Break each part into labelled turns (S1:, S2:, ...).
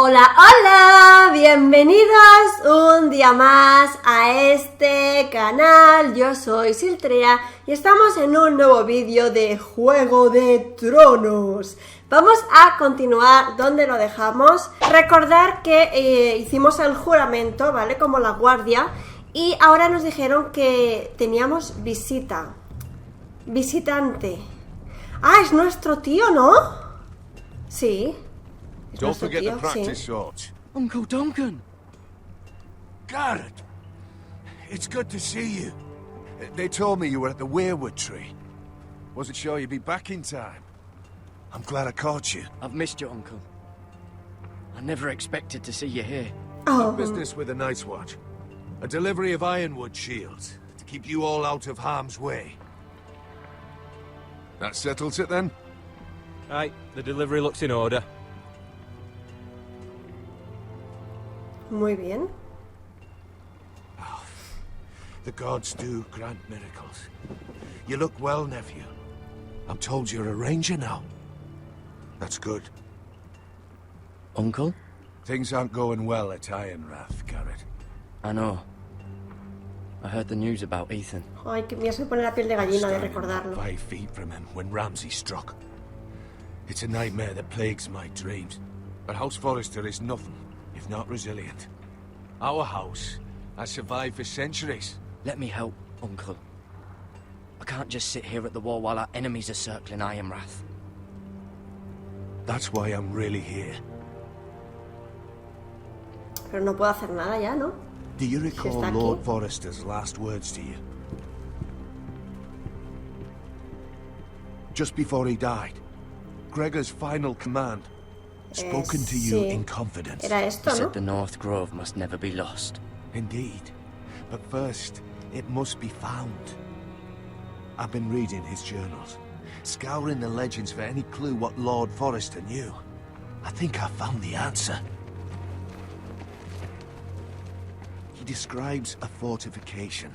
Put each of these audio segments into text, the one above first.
S1: Hola, hola, bienvenidos un día más a este canal. Yo soy Siltrea y estamos en un nuevo vídeo de Juego de Tronos. Vamos a continuar donde lo dejamos. Recordar que hicimos el juramento, ¿vale? Como la guardia. Y ahora nos dijeron que teníamos visita. Visitante. Ah, es nuestro tío, ¿no? Sí.
S2: Don't forget the practice shots.
S3: Uncle Duncan!
S2: Garrett! It's good to see you. They told me you were at the weirwood tree. Wasn't sure you'd be back in time. I'm glad I caught you.
S3: I've missed you, Uncle. I never expected to see you here.
S1: Oh.
S2: Business with the Night's Watch. A delivery of ironwood shields to keep you all out of harm's way. That settles it then?
S4: Aye, the delivery looks in order.
S1: Muy bien.
S2: Oh, the gods do grant miracles. You look well, nephew. I'm told you're a ranger now. That's good.
S3: Uncle?
S2: Things aren't going well at Ironrath, Garrett.
S3: I know. I heard the news about Ethan.
S1: Ay, que me hace poner la piel de gallina de
S2: Standing
S1: recordarlo.
S2: 5 feet from him when Ramsay struck. It's a nightmare that plagues my dreams. But House Forrester is nothing if not resilient. Our house has survived for centuries.
S3: Let me help, Uncle. I can't just sit here at the wall while our enemies are circling Ironrath.
S2: That's why I'm really here.
S1: Pero no puedo hacer nada ya, ¿no?
S2: Do you recall
S1: está aquí.
S2: Lord Forrester's last words to you? Just before he died, Gregor's final command, spoken to you
S1: sí.
S2: in confidence.
S1: Era esto,
S3: He
S1: ¿no?
S3: said the North Grove must never be lost.
S2: Indeed. But first, it must be found. I've been reading his journals, scouring the legends for any clue what Lord Forrester knew. I think I found the answer. He describes a fortification,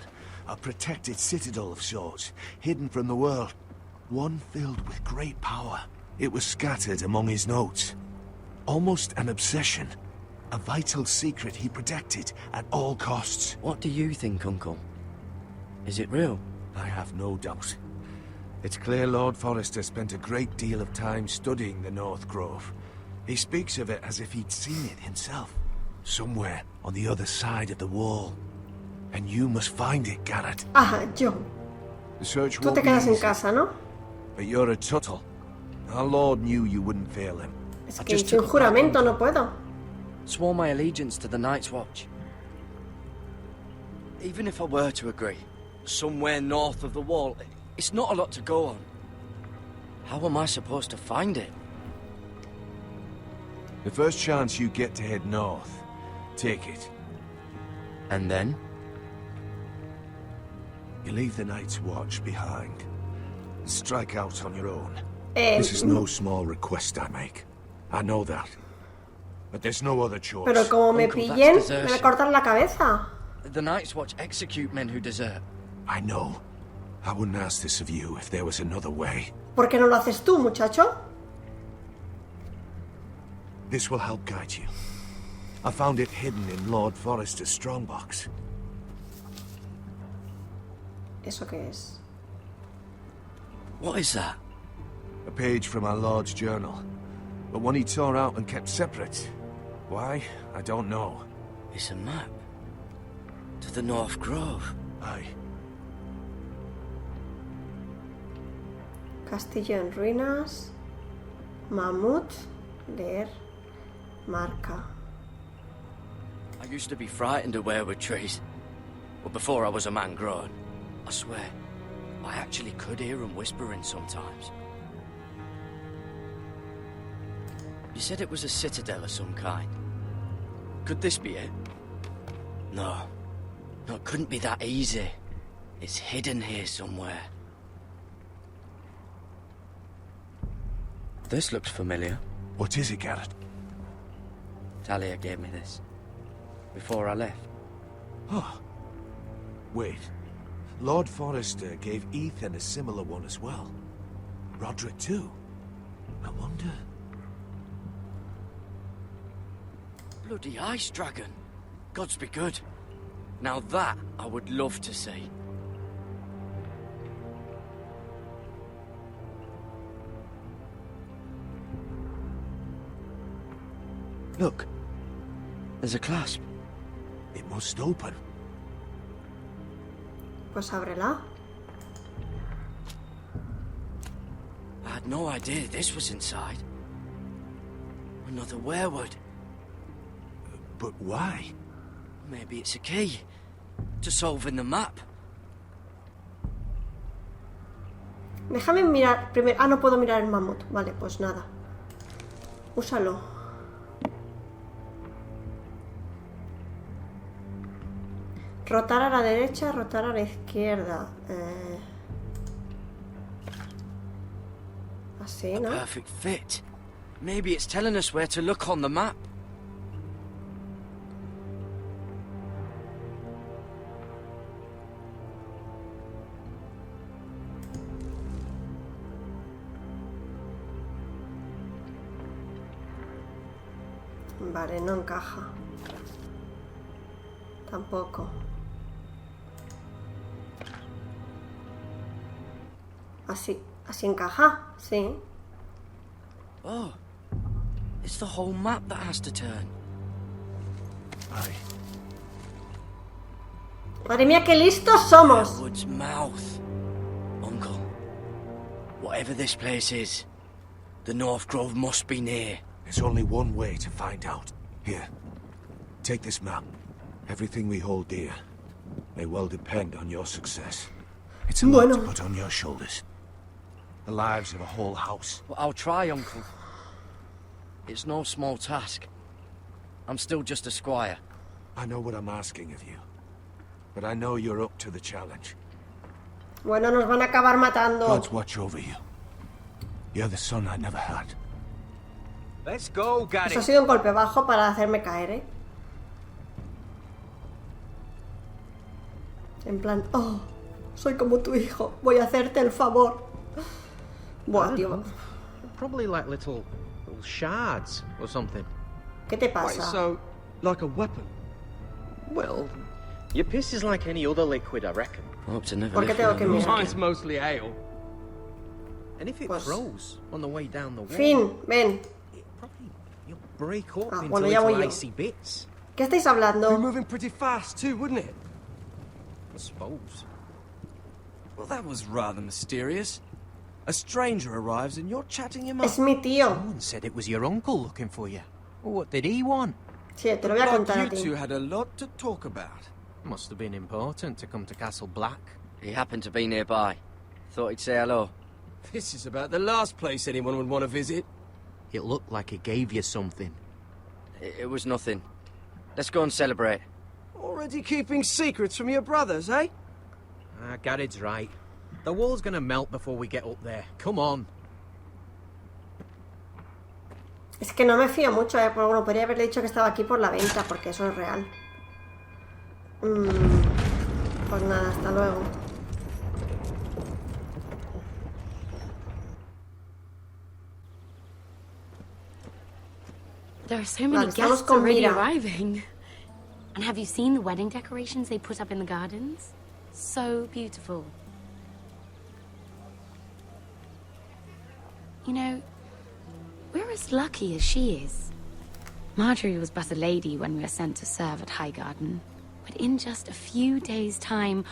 S2: a protected citadel of sorts, hidden from the world, one filled with great power. It was scattered among his notes. Almost an obsession. A vital secret he protected at all costs.
S3: What do you think, Uncle? Is it real?
S2: I have no doubt. It's clear Lord Forrester spent a great deal of time studying the North Grove. He speaks of it as if he'd seen it himself. Somewhere on the other side of the wall. And you must find it, Garrett.
S1: Ajá, yo.
S2: The search
S1: Tú
S2: won't
S1: te
S2: be
S1: quedas en
S2: easy,
S1: casa, ¿no?
S2: but you're a Tuttle. Our Lord knew you wouldn't fail him.
S1: Es
S3: I
S1: que
S3: just
S1: hice un
S3: took it back,
S1: juramento,
S3: Uncle.
S1: no puedo.
S3: Swore my allegiance to the Night's Watch. Even if I were to agree, somewhere north of the wall, it's not a lot to go on. How am I supposed to find it?
S2: The first chance you get to head north, take it.
S3: And then?
S2: You leave the Night's Watch behind. And strike out on your own. This is no small request I make. I know that. But there's no other choice.
S1: Pero como me
S3: Uncle, that's
S1: pillen, me
S3: desertion.
S1: voy a cortar la cabeza.
S3: The Night's Watch execute men who desert.
S2: I know. I wouldn't ask this of you if there was another way.
S1: ¿Por qué no lo haces tú, muchacho?
S2: This will help guide you. I found it hidden in Lord Forrester's strongbox.
S1: ¿Eso qué es?
S3: What is that?
S2: A page from our Lord's journal. But one he tore out and kept separate. Why? I don't know.
S3: It's a map. To the North Grove.
S2: Aye.
S1: Castillo en ruinas. Mamut. Leer. Marca.
S3: I used to be frightened of weirwood trees. But before I was a man grown, I swear, I actually could hear them whispering sometimes. You said it was a citadel of some kind. Could this be it? No. No, it couldn't be that easy. It's hidden here somewhere. This looks familiar.
S2: What is it, Garrett?
S3: Talia gave me this. Before I left.
S2: Oh. Wait. Lord Forrester gave Ethan a similar one as well. Roderick too. I wonder...
S3: Bloody ice dragon. Gods be good. Now that I would love to see. Look. There's a clasp.
S2: It must open.
S1: Pues ábrela.
S3: I had no idea this was inside. Another werewood.
S2: But why?
S3: Maybe it's a key to solving the map.
S1: Déjame mirar primero. Ah, no puedo mirar el mamut. Vale, pues nada. Úsalo. Rotar a la derecha, rotar a la izquierda. Así, ¿no?
S3: Perfect fit. Maybe it's telling us where to look on the map.
S1: Vale, no encaja. Tampoco. Así encaja, sí.
S3: Oh, it's the whole map that has to turn.
S2: Aye.
S1: Madre mía, qué listos somos.
S3: Wood's mouth. Uncle, whatever this place is, the North Grove must be near.
S2: There's only one way to find out. Here, take this map. Everything we hold dear may well depend on your success. It's a lot to put on your shoulders. The lives of a whole house.
S3: Well, I'll try, Uncle. It's no small task. I'm still just a squire.
S2: I know what I'm asking of you, but I know you're up to the challenge.
S1: Bueno, nos van a acabar matando.
S2: God's watch over you. You're the son I never had.
S5: Let's go, Gary.
S1: Eso ha sido un golpe bajo para hacerme caer, ¿eh? En plan, oh, soy como tu hijo, voy a hacerte el favor. Buah, tío.
S5: Probably like little shards or something.
S1: ¿Qué te
S6: Wait,
S1: pasa?
S6: so, like a weapon? Well, your piss is like any other liquid, I reckon.
S3: Hope to never
S1: ¿Por qué
S3: live
S1: tengo
S3: for
S1: que
S3: another
S1: mirar?
S6: Mine's mostly ale.
S5: And if it
S1: Pues-
S5: froze on the way down the wall,
S1: Fin, ven.
S5: it probably you'll break up
S1: Ah,
S5: into
S1: bueno, ya
S5: little
S1: voy yo.
S5: icy bits.
S1: ¿Qué estáis
S6: Be
S1: hablando?
S6: moving pretty fast too, wouldn't it?
S5: I suppose.
S7: Well, that was rather mysterious. A stranger arrives and you're chatting him up.
S1: Es mi tío.
S5: Someone said it was your uncle looking for you. Well, what did he want?
S1: Sí, te lo voy a
S7: Like
S1: contar a
S7: you
S1: ti.
S7: two had a lot to talk about.
S5: Must have been important to come to Castle Black.
S3: He happened to be nearby. Thought he'd say hello.
S7: This is about the last place anyone would want to visit.
S5: It looked like he gave you something.
S3: It was nothing. Let's go and celebrate.
S7: Already keeping secrets from your brothers, eh?
S5: Gared's right. The wall's gonna melt before we get up there. Come on.
S1: Es que no me fío mucho, pero bueno, podría haberle dicho que estaba aquí por la venta, porque eso es real. Pues nada, hasta luego.
S8: There are so many
S1: Vale, estamos
S8: guests
S1: con
S8: already
S1: Mira.
S8: arriving. And have you seen the wedding decorations they put up in the gardens? So beautiful. You know, we're as lucky as she is. Marjorie was but a lady when we were sent to serve at Highgarden. But in just a few days' time,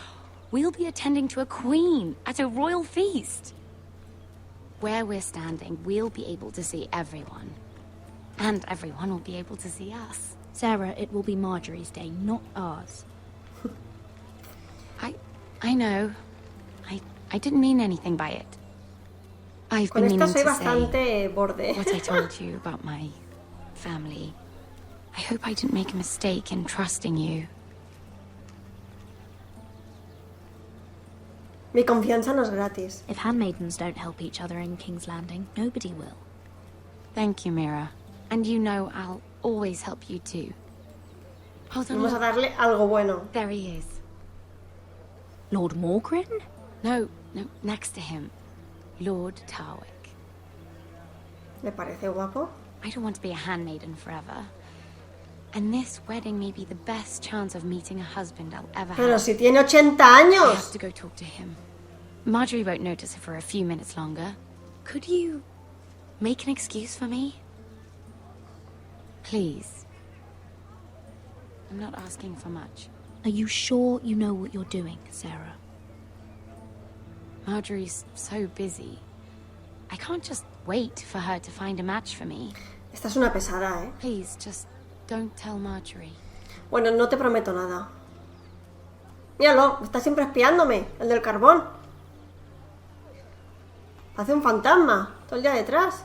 S8: we'll be attending to a queen at a royal feast. Where we're standing, we'll be able to see everyone. And everyone will be able to see us.
S9: Sarah, it will be Marjorie's day, not ours.
S8: I know. I didn't mean anything by it. I've
S1: Con
S8: been
S1: esta
S8: meaning
S1: soy
S8: to say
S1: bastante borde.
S8: what I told you about my family. I hope I didn't make a mistake in trusting you.
S1: Mi confianza no es gratis.
S9: If handmaidens don't help each other in King's Landing, nobody will.
S8: Thank you, Mira. And you know I'll always help you too. Hold on,
S1: Vamos a
S8: look.
S1: darle algo bueno.
S8: There he is.
S9: Lord Morgrin?
S8: No, next to him. Lord Tarwick.
S1: ¿Le parece guapo?
S8: I don't want to be a handmaiden forever. And this wedding may be the best chance of meeting a husband I'll ever
S1: Pero
S8: have.
S1: si tiene 80
S8: I have
S1: años.
S8: to go talk to him. Marjorie won't notice it for a few minutes longer. Could you make an excuse for me? Please. I'm not asking for much.
S9: Are you sure you know what you're doing, Sarah?
S8: Marjorie's so busy. I can't just wait for her to find a match for me.
S1: Esta es una pesada, ¿eh?
S8: Please, just don't tell Marjorie.
S1: Bueno, no te prometo nada. Míralo, está siempre espiándome, el del carbón. Hace un fantasma, todo el día detrás.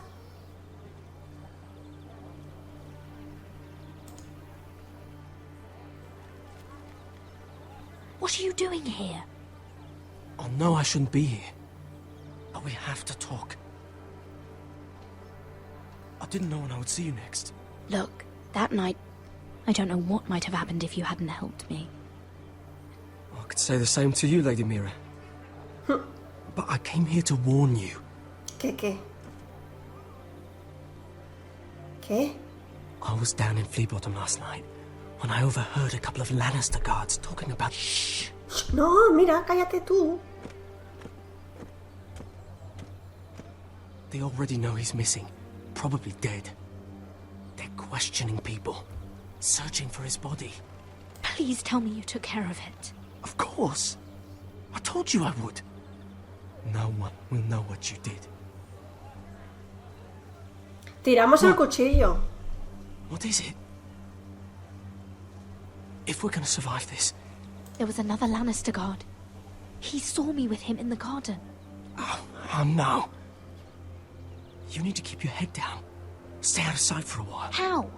S9: What are you doing here?
S7: Oh no, I shouldn't be here. But we have to talk. I didn't know when I would see you next.
S9: Look, that night, I don't know what might have happened if you hadn't helped me.
S7: I could say the same to you, Lady Mira. But I came here to warn you.
S1: ¿Qué? ¿Qué?
S7: I was down in Fleabottom last night when I overheard a couple of Lannister guards talking about... Shh!
S1: No, mira, cállate tú.
S7: They already know he's missing. Probably dead. They're questioning people. Searching for his body.
S9: Please tell me you took care of it.
S7: Of course. I told you I would. No one will know what you did.
S1: Tiramos el cuchillo.
S7: What is it? If we're gonna survive this...
S9: There was another Lannister guard. He saw me with him in the garden.
S7: Oh no. You need to keep your head down. Stay out of sight for a while.
S9: How?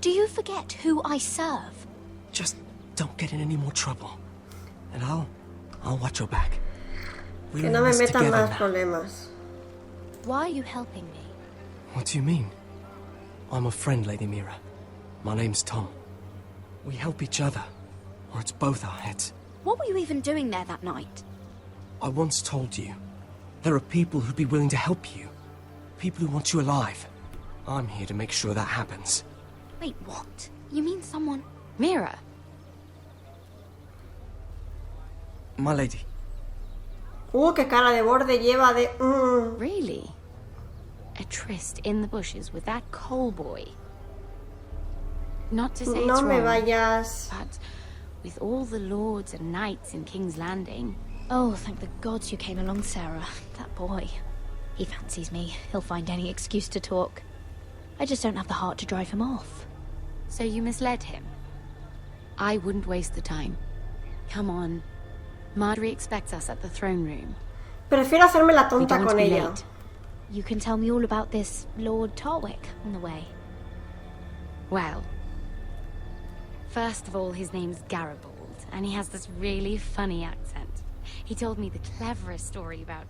S9: Do you forget who I serve?
S7: Just don't get in any more trouble. And I'll watch your back. We're
S1: Que
S7: in
S1: no me
S7: this
S1: metan
S7: together
S1: más
S7: now.
S1: problemas.
S9: Why are you helping me?
S7: What do you mean? I'm a friend, Lady Mira. My name's Tom. We help each other, or it's both our heads.
S9: What were you even doing there that night?
S7: I once told you, there are people who'd be willing to help you. People who want you alive. I'm here to make sure that happens.
S9: Wait, what? You mean someone...
S8: Mira!
S7: My lady.
S1: Qué cara de borde lleva de...
S8: Really? A tryst in the bushes with that coal boy? Not to say
S1: No
S8: it's
S1: me
S8: wrong,
S1: vayas.
S8: but with all the lords and knights in King's Landing...
S9: Oh, thank the gods you came along, Sarah. That boy. He fancies me. He'll find any excuse to talk. I just don't have the heart to drive him off.
S8: So you misled him? I wouldn't waste the time. Come on. Marjorie expects us at the throne room.
S1: Prefiero hacerme la
S8: We
S1: tonta
S8: don't
S1: con
S8: be
S1: ella.
S8: late.
S9: You can tell me all about this Lord Tarwick on the way.
S8: Well, first of all, his name's Garibald, and he has this really funny accent. He told me the cleverest story about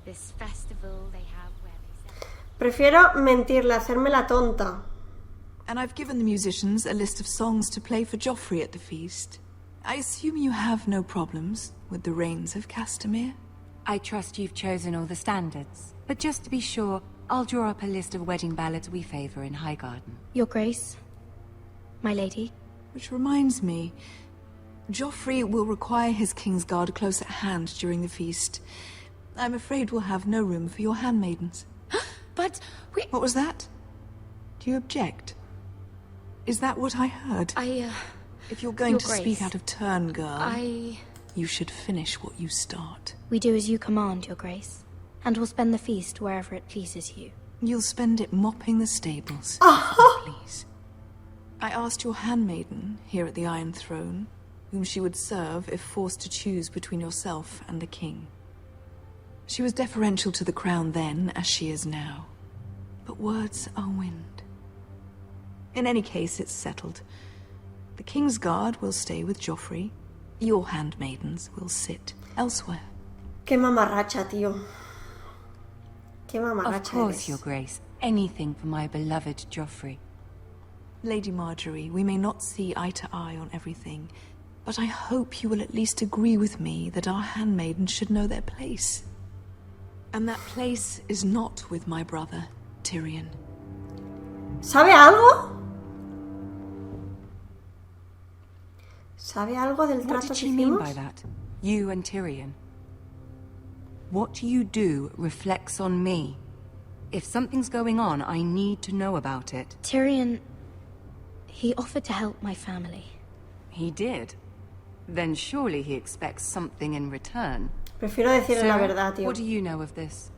S8: this festival they have where they sell...
S1: Prefiero mentirle, hacerme la tonta.
S10: And I've given the musicians a list of songs to play for Joffrey at the feast. I assume you have no problems with the Rains of Castamere?
S11: I trust you've chosen all the standards. But just to be sure, I'll draw up a list of wedding ballads we favor in Highgarden.
S9: Your Grace, my lady.
S10: Which reminds me, Joffrey will require his Kingsguard close at hand during the feast. I'm afraid we'll have no room for your handmaidens.
S8: But we...
S10: What was that? Do you object? Is that what I heard? If you're going
S9: Your
S10: to
S9: Grace,
S10: speak out of turn, girl,
S8: I...
S10: you should finish what you start.
S9: We do as you command, Your Grace. And we'll spend the feast wherever it pleases you.
S10: You'll spend it mopping the stables, please. I asked your handmaiden here at the Iron Throne whom she would serve if forced to choose between yourself and the king. She was deferential to the crown then, as she is now. But words are wind. In any case, it's settled. The Kingsguard will stay with Joffrey. Your handmaidens will sit elsewhere.
S1: Qué mamarracha, tío. Qué mamarracha
S11: Of course,
S1: eres.
S11: Your Grace. Anything for my beloved Joffrey.
S10: Lady Marjorie, we may not see eye to eye on everything, but I hope you will at least agree with me that our handmaidens should know their place. And that place is not with my brother, Tyrion.
S1: ¿Sabe algo? ¿Sabe algo del
S11: What
S1: trato
S11: did
S1: que
S11: she mean
S1: hicimos?
S11: by that? You and Tyrion. What you do reflects on me. If something's going on, I need to know about it.
S9: Tyrion... he offered to help my family.
S11: He did? Then surely he expects something in return.
S1: Prefiero decirle la verdad, tío.
S11: What do you know of this?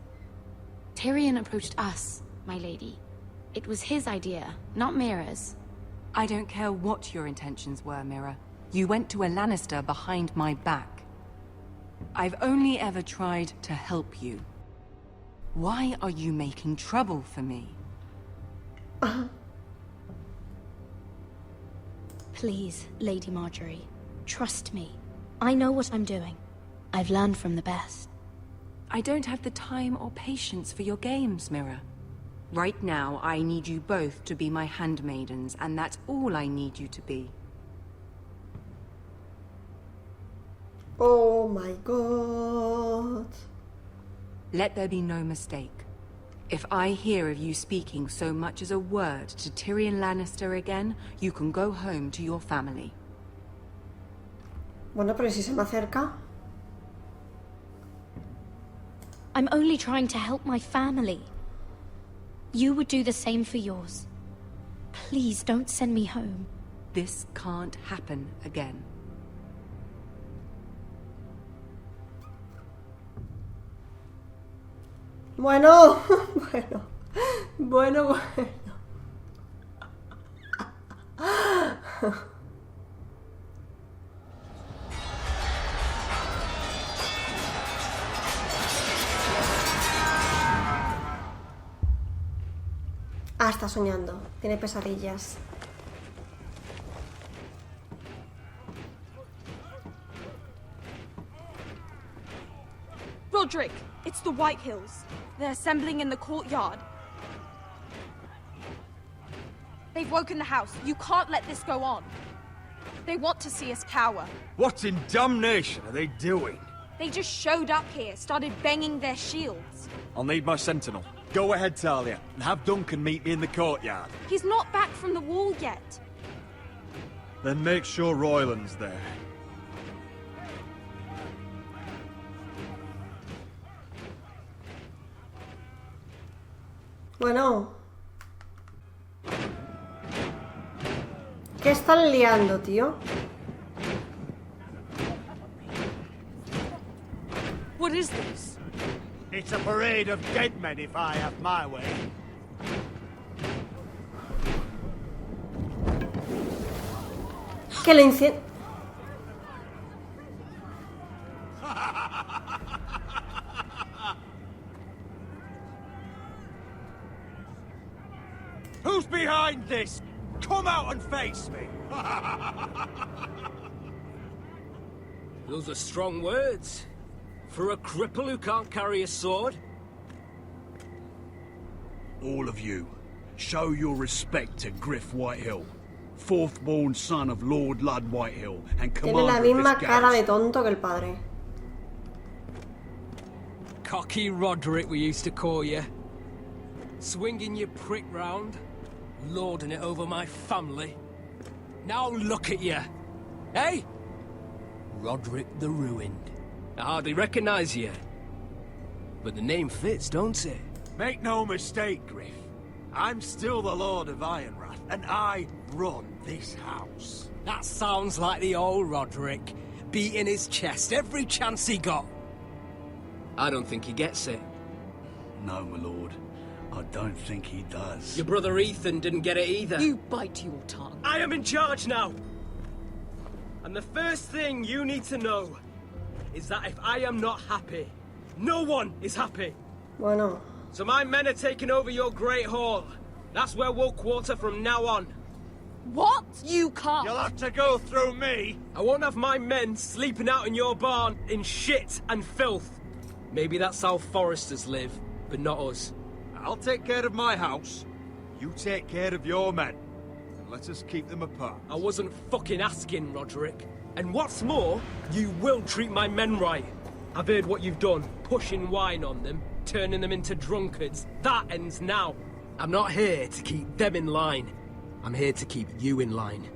S8: Tyrion approached us, my lady. It was his idea, not Mira's.
S11: I don't care what your intentions were, Mira. You went to a Lannister behind my back. I've only ever tried to help you. Why are you making trouble for me?
S9: Please, Lady Marjorie, trust me. I know what I'm doing. I've learned from the best.
S11: I don't have the time or patience for your games, Mira. Right now, I need you both to be my handmaidens, and that's all I need you to be.
S1: Oh my god.
S11: Let there be no mistake. If I hear of you speaking so much as a word to Tyrion Lannister again, you can go home to your family.
S1: Bueno, pero si se me acerca.
S9: I'm only trying to help my family. You would do the same for yours. Please don't send me home.
S11: This can't happen again.
S1: Bueno, bueno. Ah, está soñando. Tiene pesadillas.
S12: Roderick, it's the White Hills. They're assembling in the courtyard. They've woken the house. You can't let this go on. They want to see us cower.
S13: What in damnation are they doing?
S12: They just showed up here, started banging their shields.
S13: I'll need my sentinel. Go ahead, Talia, and have Duncan meet me in the courtyard.
S12: He's not back from the wall yet.
S13: Then make sure Royland's there.
S1: Bueno. ¿Qué están liando, tío?
S12: What is this?
S14: It's a parade of dead men if I have my way.
S1: Que le incien...
S14: Who's behind this? Come out and face me!
S4: Those are strong words. For a cripple who can't carry a sword?
S15: All of you, show your respect to Griff Whitehill, fourth-born son of Lord Ludd Whitehill and
S1: Tiene la
S15: commander of
S1: misma
S15: this
S1: cara de
S15: garrison.
S1: tonto que el padre.
S7: Cocky Roderick, we used to call you. Swinging your prick round, lording it over my family. Now look at you. Hey? Roderick the Ruined. I hardly recognize you. But the name fits, don't it?
S14: Make no mistake, Griff. I'm still the Lord of Ironrath, and I run this house.
S7: That sounds like the old Roderick, beating his chest every chance he got. I don't think he gets it.
S15: No, my lord. I don't think he does.
S7: Your brother Ethan didn't get it either.
S12: You bite your tongue.
S7: I am in charge now! And the first thing you need to know is that if I am not happy, no one is happy.
S1: Bueno.
S7: So my men are taking over your Great Hall. That's where we'll quarter from now on.
S12: What? You can't.
S14: You'll have to go through me.
S7: I won't have my men sleeping out in your barn in shit and filth. Maybe that's how Forresters live, but not us.
S13: I'll take care of my house. You take care of your men. And let us keep them apart.
S7: I wasn't fucking asking, Roderick. And what's more, you will treat my men right. I've heard what you've done, pushing wine on them, turning them into drunkards. That ends now. I'm not here to keep them in line. I'm here to keep you in line.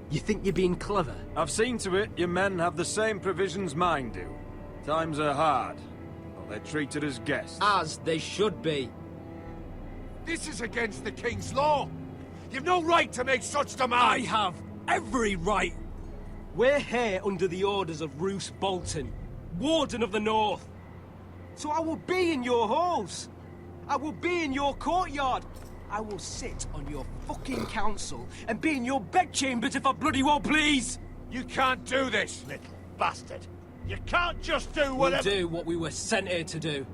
S7: You think you're being clever?
S13: I've seen to it your men have the same provisions mine do. Times are hard, but they're treated as guests.
S7: As they should be.
S14: This is against the King's law. You've no right to make such demands.
S7: I have every right. We're here under the orders of Roose Bolton, Warden of the North. So I will be in your halls. I will be in your courtyard. I will sit on your fucking council and be in your bedchambers if I bloody well please.
S14: You can't do this, little bastard. You can't just do whatever...
S7: We'll do what we were sent here to do.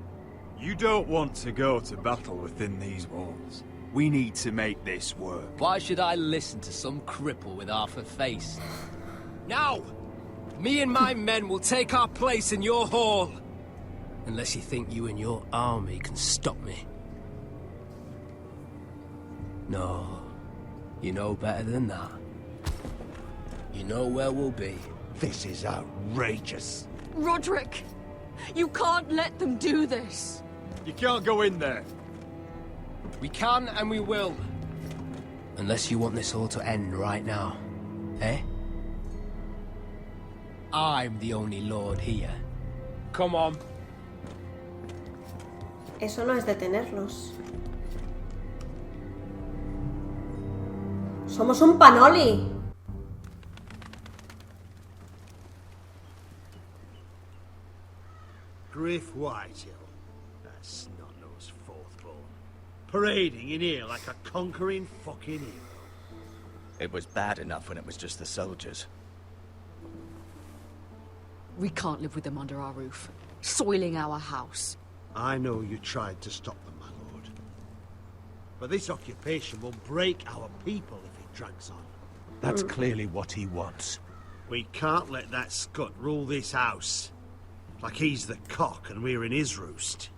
S13: You don't want to go to battle within these walls. We need to make this work.
S7: Why should I listen to some cripple with half a face? Now, me and my men will take our place in your hall. Unless you think you and your army can stop me. No, you know better than that. You know where we'll be.
S14: This is outrageous.
S16: Roderick, you can't let them do this.
S13: You can't go in there.
S7: We can and we will. Unless you want this all to end right now. Eh? I'm the only lord here. Come on.
S1: Eso no es detenerlos. Somos un panoli.
S14: Griff Whitehill. That snot-nosed fourth-born. Parading in here like a conquering fucking hero.
S3: It was bad enough when it was just the soldiers.
S16: We can't live with them under our roof, soiling our house.
S14: I know you tried to stop them, my lord. But this occupation will break our people if it drags on.
S2: That's clearly what he wants.
S14: We can't let that scut rule this house. Like he's the cock and we're in his roost.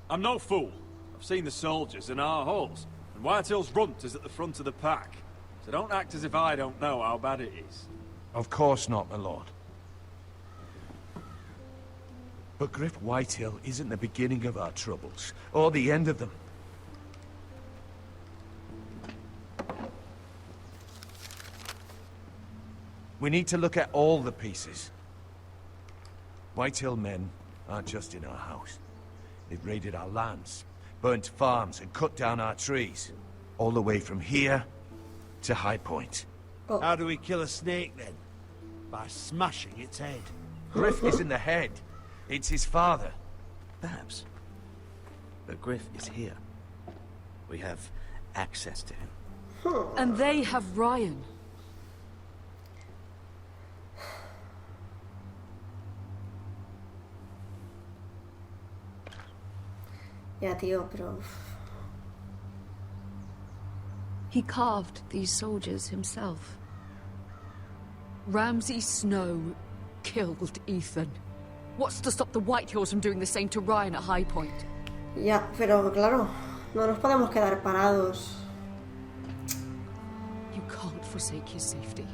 S13: I'm no fool. I've seen the soldiers in our halls, and Whitehill's runt is at the front of the pack. So don't act as if I don't know how bad it is.
S2: Of course not, my lord. But Griff Whitehill isn't the beginning of our troubles, or the end of them. We need to look at all the pieces. Whitehill men aren't just in our house. They've raided our lands, burnt farms, and cut down our trees. All the way from here to High Point.
S14: Oh. How do we kill a snake, then? By smashing its head.
S2: Griff isn't the head. It's his father.
S3: Perhaps. But Griff is here. We have access to him.
S16: And they have Ryan.
S1: Ya, tío, pero...
S16: He carved these soldiers himself. Ramsay Snow killed Ethan. What's to stop the Whitehills from doing the same to Ryan at High Point?
S1: Ya, pero claro, no nos podemos quedar parados.
S16: You can't forsake his safety.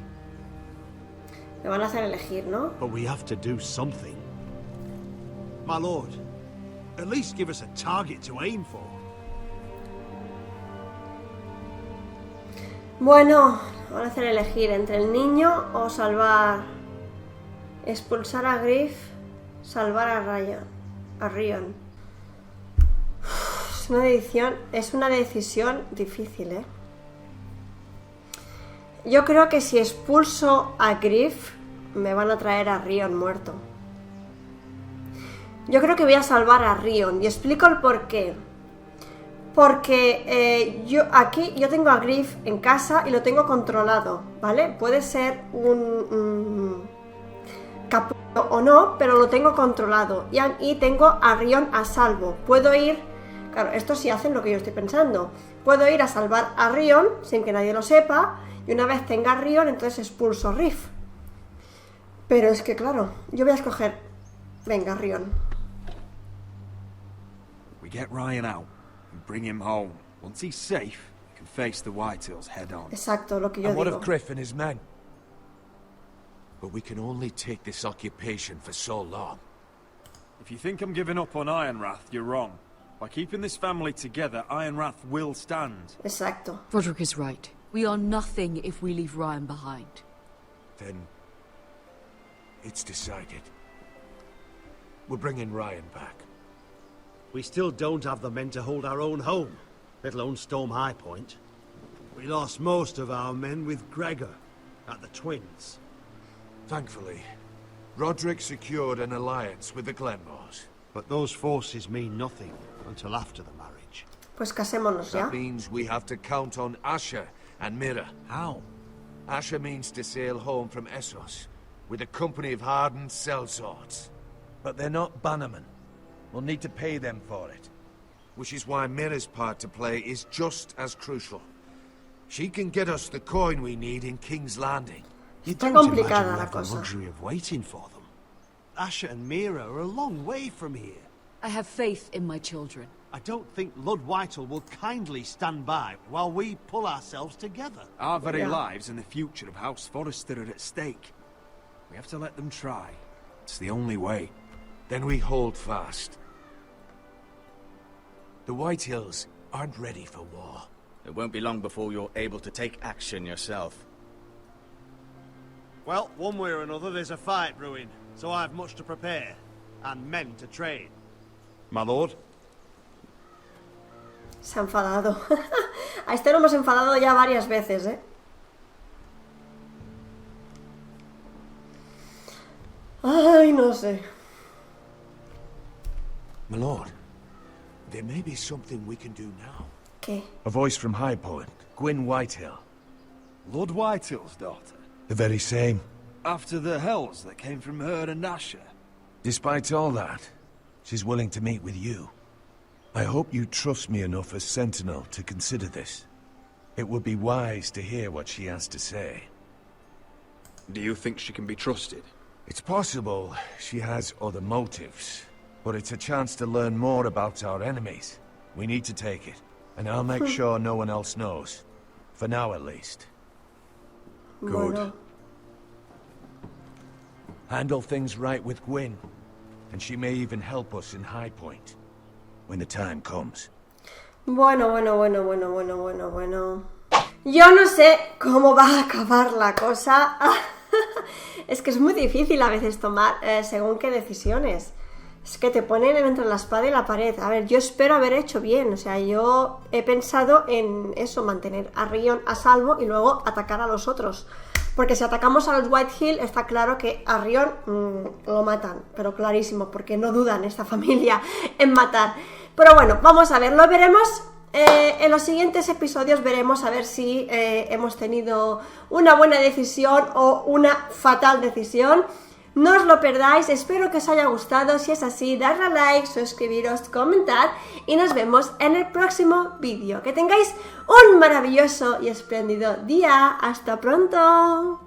S1: Me van a hacer elegir, ¿no?
S14: But we have to do something. My lord, at least give us a target to aim for.
S1: Bueno, van a hacer elegir entre el niño o salvar... Expulsar a Griff, salvar a Ryan, a Rion. Es una decisión difícil, ¿eh? Yo creo que si expulso a Griff, me van a traer a Rion muerto. Yo creo que voy a salvar a Rion y explico el por qué. Porque yo tengo a Griff en casa y lo tengo controlado, ¿vale? Puede ser un capullo o no, pero lo tengo controlado y tengo a Rion a salvo. Puedo ir, claro, esto sí hacen lo que yo estoy pensando. Puedo ir a salvar a Rion sin que nadie lo sepa y una vez tenga a Rion, entonces expulso a Griff. Pero es que claro, yo voy a escoger, venga, Rion.
S13: We get Ryan out and bring him home. Once he's safe, we can face the Whitehills head on.
S1: Exacto, lo que yo
S2: and what
S1: digo.
S2: of Griff and his men? But we can only take this occupation for so long.
S13: If you think I'm giving up on Ironrath, you're wrong. By keeping this family together, Ironrath will stand.
S1: Exacto.
S16: Roderick is right. We are nothing if we leave Ryan behind.
S2: Then it's decided. We're bringing Ryan back.
S14: We still don't have the men to hold our own home, let alone storm High Point. We lost most of our men with Gregor at the Twins.
S2: Thankfully, Roderick secured an alliance with the Glenmores.
S14: But those forces mean nothing until after the marriage.
S1: Pues casémonos ya.
S2: That means we have to count on Asher and Mira.
S15: How?
S2: Asher means to sail home from Essos with a company of hardened sellswords.
S17: But they're not bannermen. We'll need to pay them for it.
S2: Which is why Mira's part to play is just as crucial. She can get us the coin we need in King's Landing.
S14: You
S1: Está
S14: don't
S1: complicada
S14: imagine we
S1: la
S14: have the
S1: cosa.
S14: luxury of waiting for them. Asher and Mira are a long way from here.
S16: I have faith in my children.
S14: I don't think Lord Whitehall will kindly stand by while we pull ourselves together.
S13: Our very lives and the future of House Forrester are at stake. We have to let them try. It's the only way.
S2: Then we hold fast. The Whitehills aren't ready for war.
S3: It won't be long before you're able to take action yourself.
S14: Well, one way or another there's a fight brewing, so I've much to prepare, and men to train.
S17: My lord?
S1: Se ha enfadado. A este lo hemos enfadado ya varias veces, ¿eh? Ay, no sé.
S2: My lord, there may be something we can do now.
S1: ¿Qué?
S17: A voice from High Point. Gwyn Whitehill.
S13: Lord Whitehill's daughter?
S17: The very same.
S13: After the hells that came from her and Asher?
S17: Despite all that, she's willing to meet with you. I hope you trust me enough as Sentinel to consider this. It would be wise to hear what she has to say.
S13: Do you think she can be trusted?
S17: It's possible she has other motives, but it's a chance to learn more about our enemies. We need to take it, and I'll make sure no one else knows. For now, at least.
S1: Good. Bueno.
S17: Handle things right with Gwyn, and she may even help us in High Point, when the time comes.
S1: Bueno. Yo no sé cómo va a acabar la cosa. Es que es muy difícil a veces tomar según qué decisiones. Es que te ponen entre la espada y la pared. A ver, yo espero haber hecho bien. O sea, yo he pensado en eso, mantener a Rion a salvo y luego atacar a los otros. Porque si atacamos a los Whitehill, está claro que a Rion lo matan. Pero clarísimo, porque no dudan esta familia en matar. Pero bueno, vamos a ver, lo veremos. En los siguientes episodios veremos a ver si hemos tenido una buena decisión o una fatal decisión. No os lo perdáis, espero que os haya gustado. Si es así, darle a like, suscribiros, comentar y nos vemos en el próximo vídeo. Que tengáis un maravilloso y espléndido día. ¡Hasta pronto!